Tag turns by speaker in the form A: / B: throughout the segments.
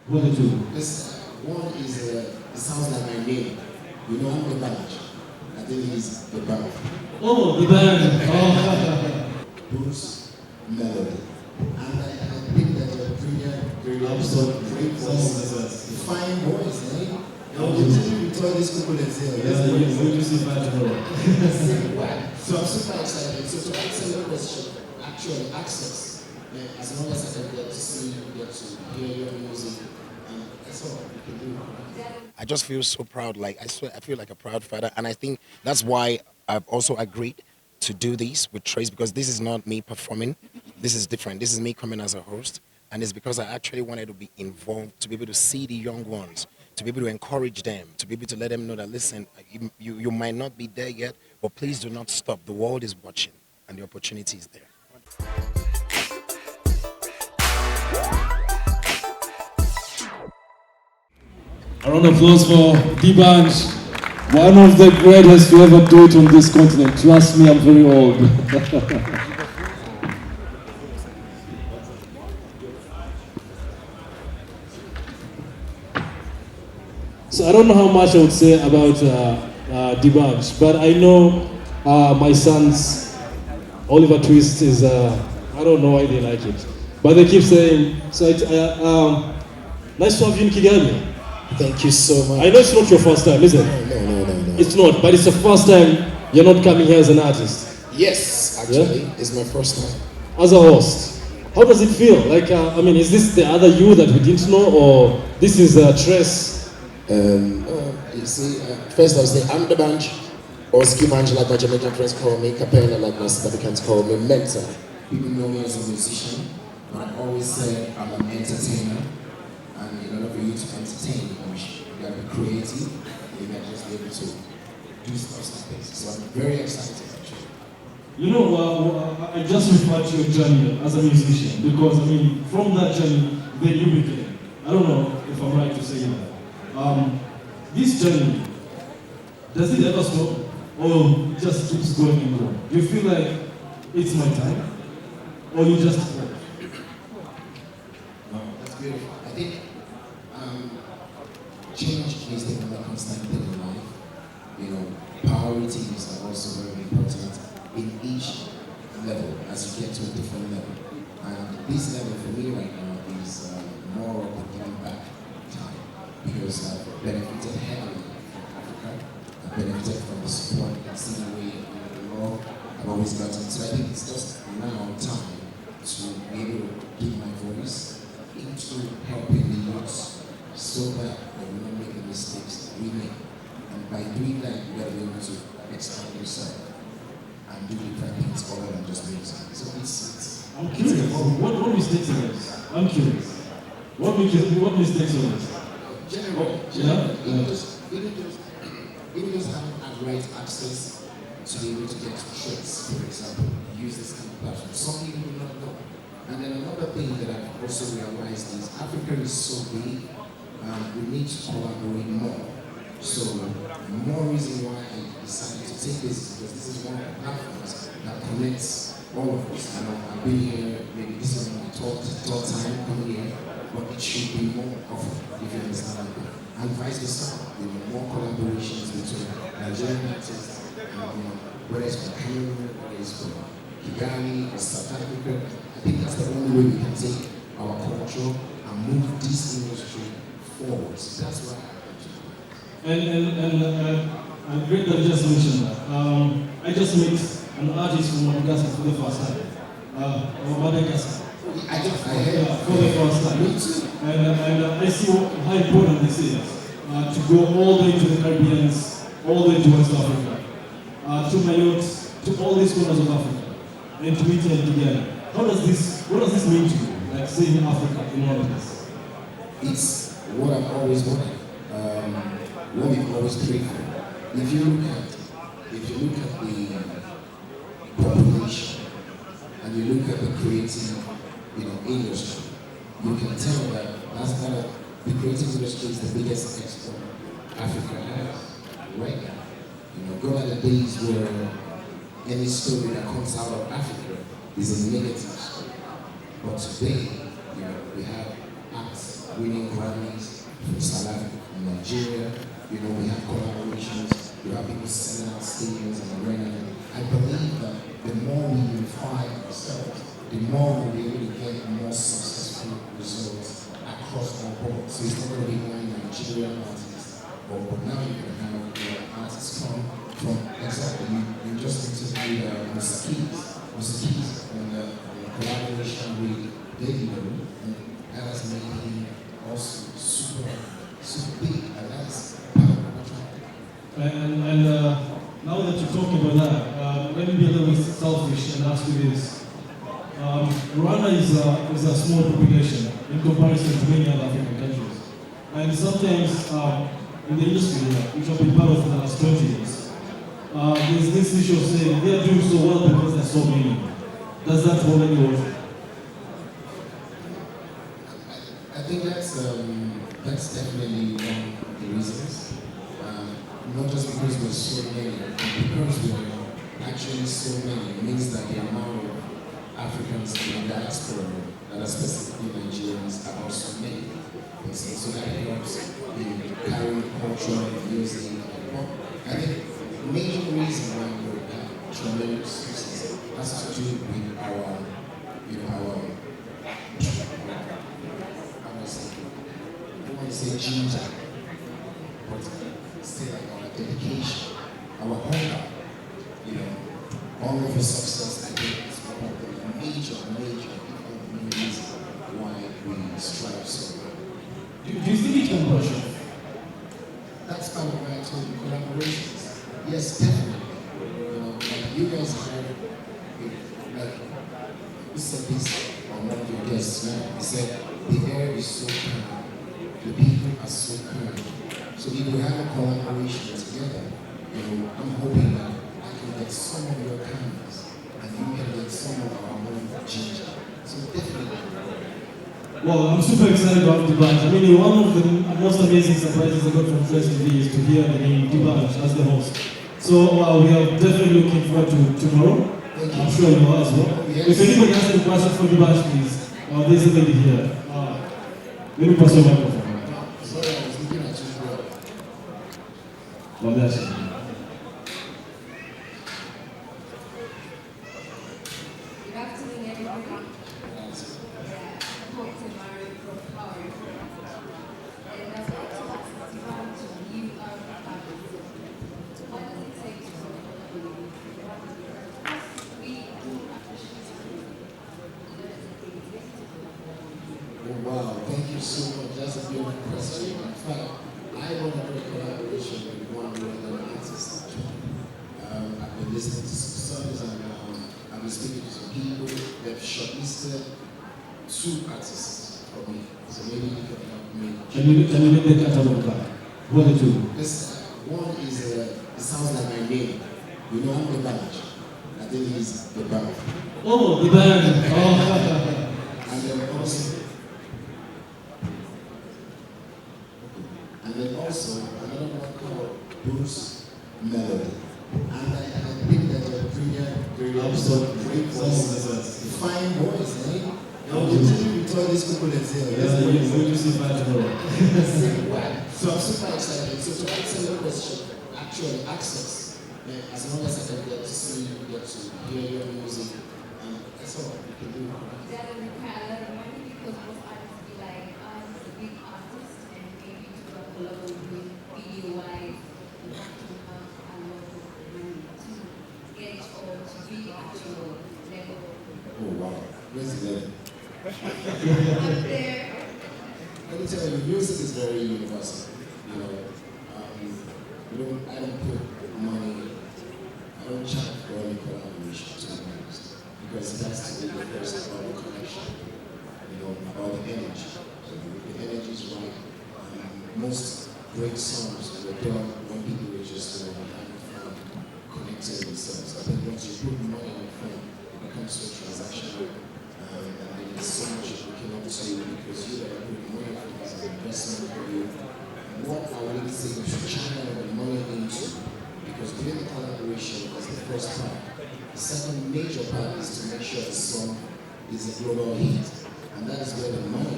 A: What are two?
B: This one is, it sounds like my name. You know, I'm the band. I think he's the band.
A: Oh, the band. Oh.
B: Bruce Melodie. And I think that you're pretty great voice. Fine voice, eh? I'm continuing to tell these people and say,
A: yes, good to see Bato.
B: So I'm super excited. So to answer your question, actually access, as long as I can get to see you, get to hear your music, and that's all we can do. I just feel so proud. Like I swear, I feel like a proud father, and I think that's why I've also agreed to do this with Trace, because this is not me performing. This is different. This is me coming as a host, and it's because I actually wanted to be involved, to be able to see the young ones, to be able to encourage them, to be able to let them know that listen, you might not be there yet, but please do not stop. The world is watching, and the opportunity is there.
A: A round of applause for D-Bunch, one of the greatest to ever do it on this continent. Trust me, I'm very old. So I don't know how much I would say about D-Bunch, but I know my son's Oliver Twist is, I don't know why they like it, but they keep saying, so nice to have you in Kigali.
B: Thank you so much.
A: I know it's not your first time, is it?
B: No.
A: It's not, but it's the first time you're not coming here as an artist.
B: Yes, actually, it's my first time.
A: As a host, how does it feel? Like, is this the other you that we didn't know, or this is Trace?
B: You see, first I'll say I'm the bunch, or ski bunch like my Jamaican friends call me, Capella like my South Africans call me, mentor. People know me as a musician, but I always say I'm an entertainer. And in order for you to entertain, you got to be creative, and you got to just be able to do stuff like this. So I'm very excited, actually.
A: You know, I just referred to your journey as a musician, because, from that journey, then you began. I don't know if I'm right to say that. This journey, does it ever stop, or it just keeps going and going? Do you feel like it's my time, or you just fall?
B: No, that's beautiful. I think change is the constant thing in life. You know, priorities are also very important in each level as you get to a different level. And this level for me right now is more of a giving back time, because I've benefited heavily from Africa. I've benefited from the support and seeing the way the law I've always gotten. So I think it's just now time to be able to give my voice into helping the youth, so that we don't make the mistakes that we make. And by doing that, you gotta be able to expand yourself and do different things other than just music. So it's
A: I'm curious. What mistakes are those? I'm curious. What mistakes are those?
B: Generally, even just having the right access to be able to get to trades, for example, use this kind of platform. Some people do not know. And then another thing that I've also realized is Africa is so big, we need to collaborate more. So more reason why I decided to take this is because this is one of the platforms that connects all of us. And I've been here, maybe this is my third time coming here, but it should be more often, if you understand that. And vice versa, more collaborations between Nigerian artists, whether it's from Cameroon, whether it's from Kigali or South Africa. I think that's the only way we can take our culture and move this industry forward. So that's why
A: and great that you just mentioned that. I just met an artist from Madagascar for the first time. Madagascar.
B: I heard
A: for the first time.
B: Me too.
A: And I see how important this is to go all the way to the Caribbean, all the way to West Africa, to Mayotte, to all these corners of Africa, and to meet them together. What does this mean to you? Like seeing Africa in all of this?
B: It's what I've always wanted. What we've always prayed for. If you look at the population and you look at the creative, industry, you can tell that the creative industry is the biggest export Africa has right now. Gone are the days where any story that comes out of Africa is a negative story. But today, we have arts winning Grammys from South Africa, from Nigeria. You know, we have collaborations. We have people selling out stadiums and arenas. I believe that the more we unify ourselves, the more we'll be able to get more successful results across our board. So it's not going to be only Nigerian artists, but now you can have artists come from exactly. You just interviewed Mr. Keys on the collaboration with David, and that has made him also super big, and that's part of what we're trying.
A: And now that you're talking about that, let me be a little bit selfish and ask you this. Rwanda is a small population in comparison to many other African countries. And sometimes in the industry, which I've been part of for the last 20 years, there's this issue of saying they're doing so well because there's so many. Does that hold any water?
B: I think that's definitely one of the reasons. Not just because we're so many, but because we're actually so many, it means that the amount of Africans in the diaspora that are specifically Nigerians are also many. And so that helps in carrying culture, music, and pop. I think the major reason why we have tremendous success has to do with our, I don't want to say ginger, but say like our dedication, our hunger, hunger for success. I think is one of the major reasons why we strive so hard.
A: Do you think it can push?
B: That's kind of why I told you collaborations. Yes, definitely. Like you guys have, like, who said this on one of your guests now? He said, the air is so calm, the people are so calm. So if we have a collaboration together, I'm hoping that I can get some of your kindness and you can get some of our own ginger. So definitely.
A: Well, I'm super excited about D'banj. I mean, one of the most amazing surprises I got from Fresh TV is to hear the name D'banj as the host. So we are definitely looking forward to tomorrow. I'm sure you are as well. Yes. If anybody has any questions for D'banj, please, there's a lady here. Let me pass your microphone.
B: Sorry, I was looking at you.
A: Well, that's it.
B: Wow, thank you so much. That's a beautiful question. In fact, I want to do a collaboration with one of the other artists. I've been listening to some songs and I've been speaking to some people. They've shortlisted 2 artists for me. So maybe you can help me.
A: Can you make the catalog back? What are the 2?
B: This one is, it sounds like my name. I'm the D'banj. I think he's the band.
A: Oh, the band. Oh.
B: And then also another one called Bruce Melodie. And I think that they're very great voices. Fine voice, eh? You told these people that say,
A: you see fine tomorrow.
B: So I'm super excited. So to answer your question, actually access, as long as I can get to see you, get to hear your music, and that's all we can do.
C: That doesn't require a lot of money because most artists be like, I'm a big artist and maybe to work alone with video-wise, you have to have a lot of money to get it all to be at your level.
B: Oh wow, where's the level?
C: Up there.
B: Let me tell you, music is very universal. I don't put money, I don't charge for any collaboration, to be honest, because it has to be the first about the connection, about the energy. So if the energy is right, most great songs were done when people were just having fun, connecting themselves. I think once you put money on the phone, it becomes so transactional, and then there's so much looking up to you because you are putting money on as an investment for you. What I would say we should channel the money into, because doing the collaboration is the first part. The second major part is to make sure the song is a global hit, and that is where the money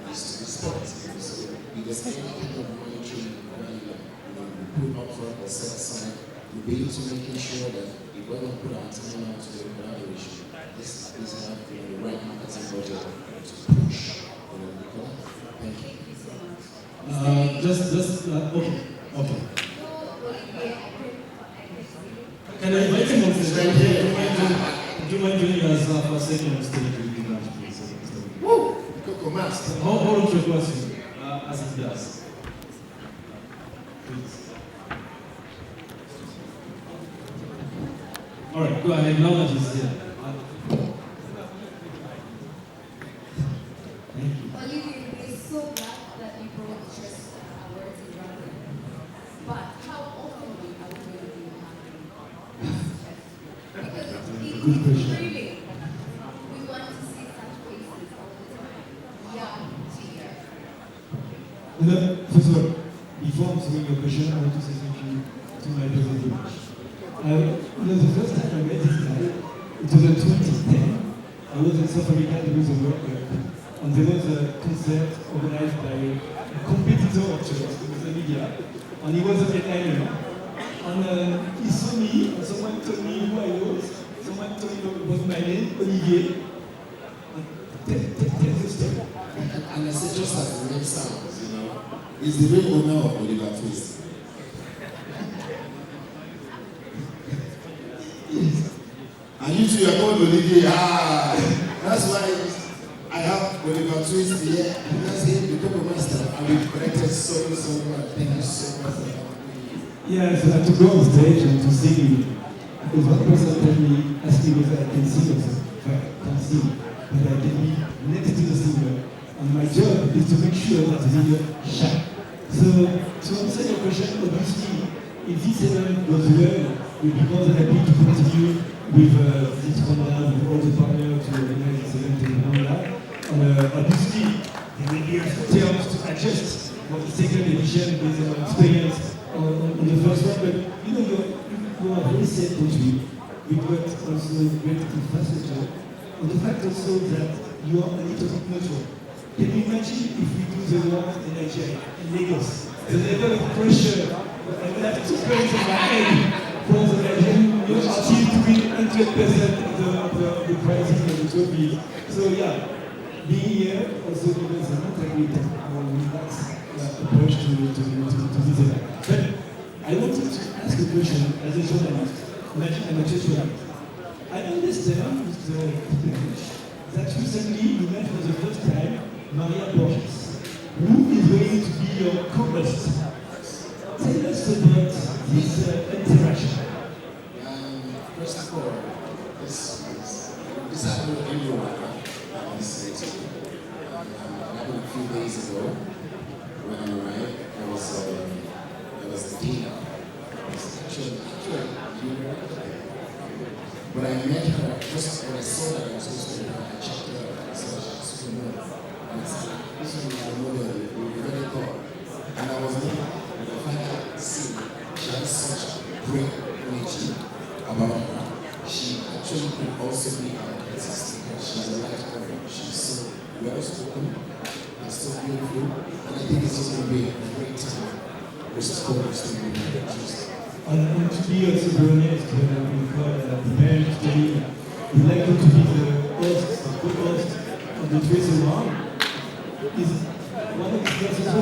B: is to be spent. there's any kind of monitoring value, we put up front or set aside, we'll be able to making sure that if we're going to put our time out to the collaboration, this is not the right marketing budget to push. Thank you.
A: Okay. Can I invite him on stage? Do you mind joining us for a second on stage with the dance, please?
B: Woo! Coco Master.
A: Hold on to your question as it does. Please. All right, go ahead. Now that he's here. Thank you.
C: Olivier, we're so glad that you brought Chess Awards in London. But how often are we going to be having because
A: Good question.
C: really, we want to see such faces all the time. Young, dear.
D: First of all, before answering your question, I want to say thank you to my president. The first time I met this guy, it was in 2010. I was in South Africa doing the World Cup, and there was a concert organized by a competitor of chess, it was a media, and he was a headliner. And he saw me, and someone told me who I was. Someone told me what was my name, Olivier. Tell the story.
B: And I said, just as the name sounds, he's the real owner of Oliver Twist. And you two, you are called Olivier. That's why I have Oliver Twist here. That's him, the Coco Master. And we've connected so much. Thank you so much for having me.
D: Yeah, so I had to go on stage and to sing. Because one person told me, asked me whether I can sing or if I can sing. But I can be next to the singer. And my job is to make sure that the singer shines. So, to answer your question, obviously, if this event goes well, we'll be more than happy to continue with this Rwanda, with all the partners to organize this event in Rwanda. Obviously, there will be a terms to adjust for the second edition based on our experience on the first one. But you are a very safe country. We've got also great infrastructure. And the fact also that you are a little bit neutral. Can you imagine if we do the one in Nigeria, in Lagos? The level of pressure, I will have 2 points in my head for the Nigerian artist to win 100% of the prizes and the trophy. So yeah, being here also gives us an integrated relaxed approach to this event. But I wanted to ask a question as a journalist. Imagine I'm a chess journalist. I understand that recently you met for the first time Maria Borges, who is going to be your co-host. Tell us about this interaction.
B: First of all, this happened with everyone. Happened a few days ago when I arrived. I was the dean. But I met her just when I saw that I was supposed to be I checked her out. I saw she was super model. And I said, this is my model, we really thought. And I was looking at the final scene. She has such great energy about her. She actually could also be our artist. She's a light cover. She's so well spoken and so beautiful. And I think it's just going to be a great time. Mrs. Cole is going to be introduced.
D: And to be also very honest, when we call marriage today, we'd like you to be the host, the co-host of the Trace Around. Is one of the things also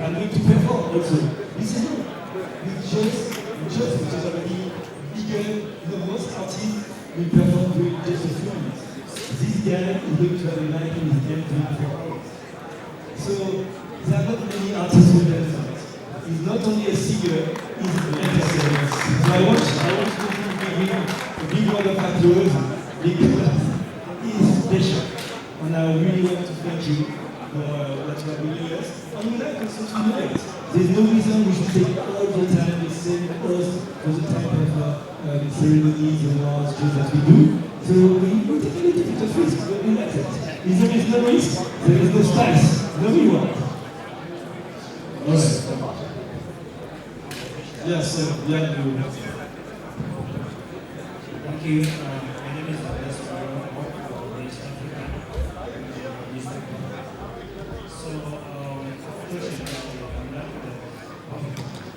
D: I'm going to perform also. This is not. Which is already bigger, the most artists will perform during just a few minutes. This guy is going to have a mic in his hand 24 hours. So there are not many artists who do that. He's not only a singer, he's an entertainer. So I want to give him a big round of applause because he is special. And I really want to thank you for what you are doing us. And we like also to know it. There's no reason we should take all the time the same host for the type of ceremonies and awards that we do. So we take a little bit of risk, but we like it. If there is no risk, there is no spice, no reward.
A: All right. Yes, sir. Yeah, you.
E: Thank you. My name is Afashe. I work for East Africa. So, question that I'm not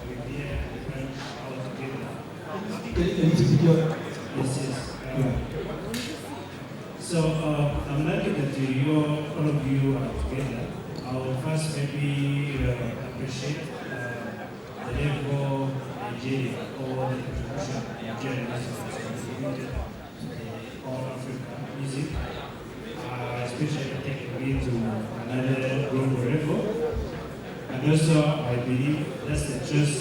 E: with here and all together. Yes, yes. So I'm lucky that all of you are together. I will first maybe appreciate the level of Nigeria or the contribution Nigeria has contributed to the all Africa music, especially taking it to another global level. And also, I believe that's the just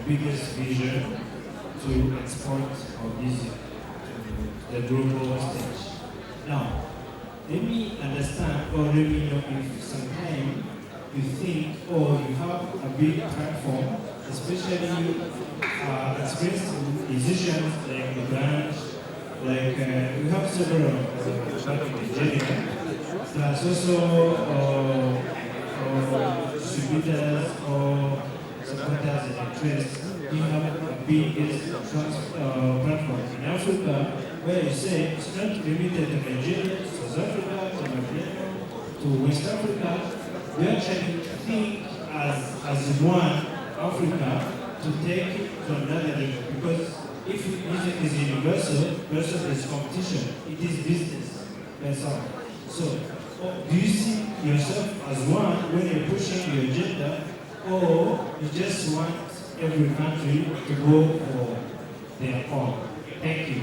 E: biggest vision to export our music to the global stage. Now, let me understand or let me know if sometimes you think or you have a big platform, especially experienced musicians like the band, like we have several back in Nigeria, plus also distributors or supporters and interests. You have a biggest platform in Africa where you say it's not limited to Nigeria, South Africa, to Nigeria, to West Africa. We actually think as one Africa to take it to another level because if music is universal versus competition, it is business. That's all. So, do you see yourself as one when you're pushing your agenda, or you just want every country to go for their own? Thank you.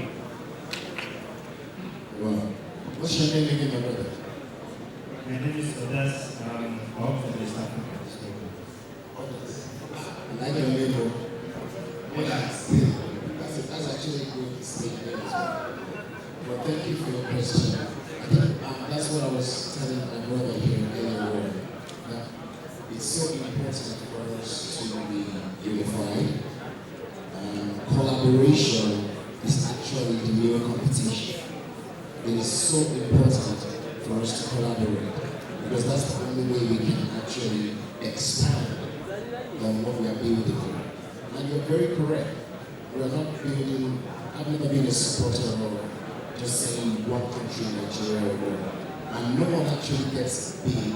B: Wow. What's your name again, my brother?
E: My name is Odas. I'm from West Africa.
B: I like your name, bro. That's actually a good statement as well. Well, thank you for your question. I think that's what I was telling my brother here earlier. That it's so important for us to be unified. Collaboration is actually the new competition. It is so important for us to collaborate because that's the only way we can actually expand on what we are building. And you're very correct. We are not building, I've never been a supporter of just saying one country, Nigeria or whatever. And no one actually gets big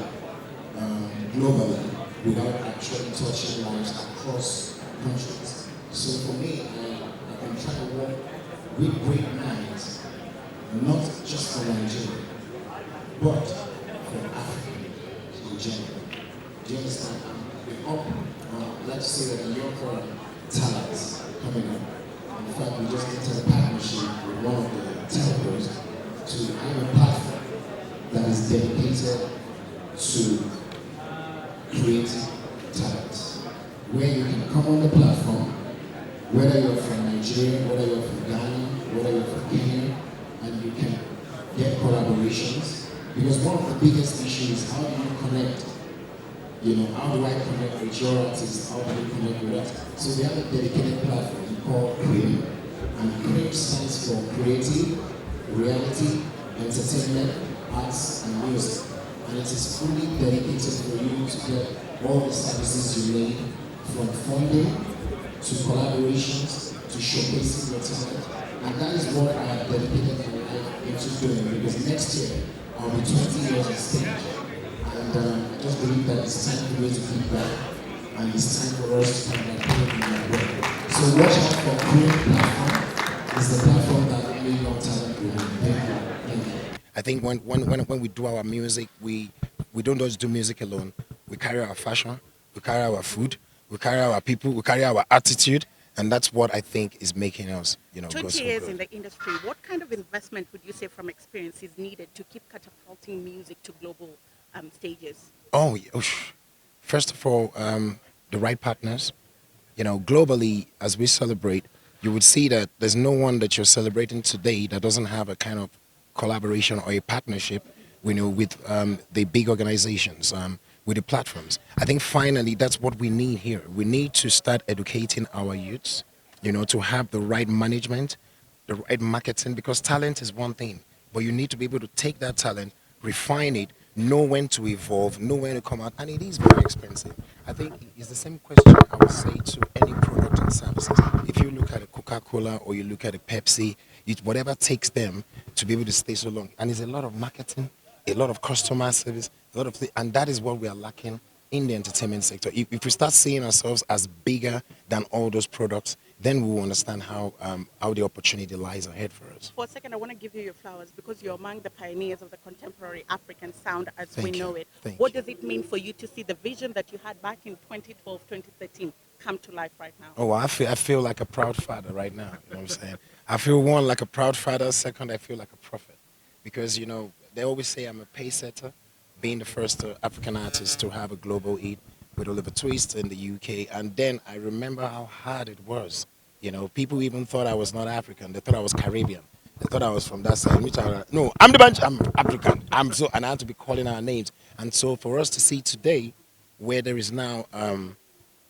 B: globally without actually touching lives across countries. So for me, I've been trying to work with great minds, not just for Nigeria, but for Africa in general. Do you understand? Let's say that younger talents coming up. In fact, we just entered a partnership with one of the telcos to have a platform that is dedicated to creating talents. Where you can come on the platform, whether you're from Nigeria, whether you're from Ghana, whether you're from Kenya, and you can get collaborations. Because one of the biggest issues is how do you connect? You know, how do I connect with your artists? How do you connect with us? So we have a dedicated platform called CREAM. And CREAM stands for Creative, Reality, Entertainment, Arts, and Music. And it is fully dedicated for you to get all the services you need, from funding to collaborations to showcasing your talent. And that is what I have dedicated my life into doing, because next year I'll be 20 years on stage. And I just believe that it's time for me to keep back, and it's time for us to kind of put it in our work. So watch out for Create Platform. It's the platform that only young talent will have. Thank you. Thank you.
F: I think when we do our music, we don't just do music alone. We carry our fashion, we carry our food, we carry our people, we carry our attitude, and that's what I think is making us, go
G: 20
F: so
G: years
F: good.
G: in the industry, what kind of investment would you say from experience is needed to keep catapulting music to global stages?
F: Oh, first of all, the right partners. Globally, as we celebrate, you would see that there's no one that you're celebrating today that doesn't have a kind of collaboration or a partnership, with the big organizations, with the platforms. I think finally that's what we need here. We need to start educating our youths, to have the right management, the right marketing, because talent is one thing, but you need to be able to take that talent, refine it, know when to evolve, know when to come out, and it is very expensive. I think it's the same question I would say to any product and services. If you look at a Coca-Cola or you look at a Pepsi, whatever takes them to be able to stay so long, and it's a lot of marketing, a lot of customer service, a lot of things, and that is what we are lacking in the entertainment sector. If we start seeing ourselves as bigger than all those products, then we will understand how the opportunity lies ahead for us.
G: For a second, I want to give you your flowers because you're among the pioneers of the contemporary African sound as we
F: Thank you.
G: know it.
F: Thank
G: What
F: you.
G: does it mean for you to see the vision that you had back in 2012, 2013 come to life right now?
F: Oh, I feel like a proud father right now. You know what I'm saying? I feel one like a proud father. Second, I feel like a prophet, because they always say I'm a pace setter, being the first African artist to have a global hit with Oliver Twist in the UK, and then I remember how hard it was. People even thought I was not African. They thought I was Caribbean. They thought I was from that side. No, I'm the bunch. I'm African. And I had to be calling our names. And so for us to see today, where there is now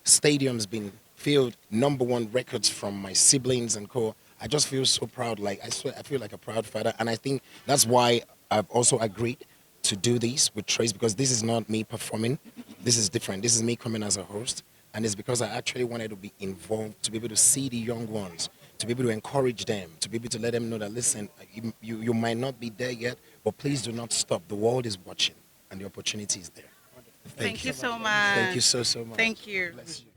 F: stadiums being filled, number one records from my siblings and co. I just feel so proud. Like I swear, I feel like a proud father, and I think that's why I've also agreed to do this with Trace, because this is not me performing. This is different. This is me coming as a host, and it's because I actually wanted to be involved, to be able to see the young ones, to be able to encourage them, to be able to let them know that listen, you might not be there yet, but please do not stop. The world is watching, and the opportunity is there.
G: Thank you so much.
F: Thank you so much.
G: Thank you.
F: Bless you.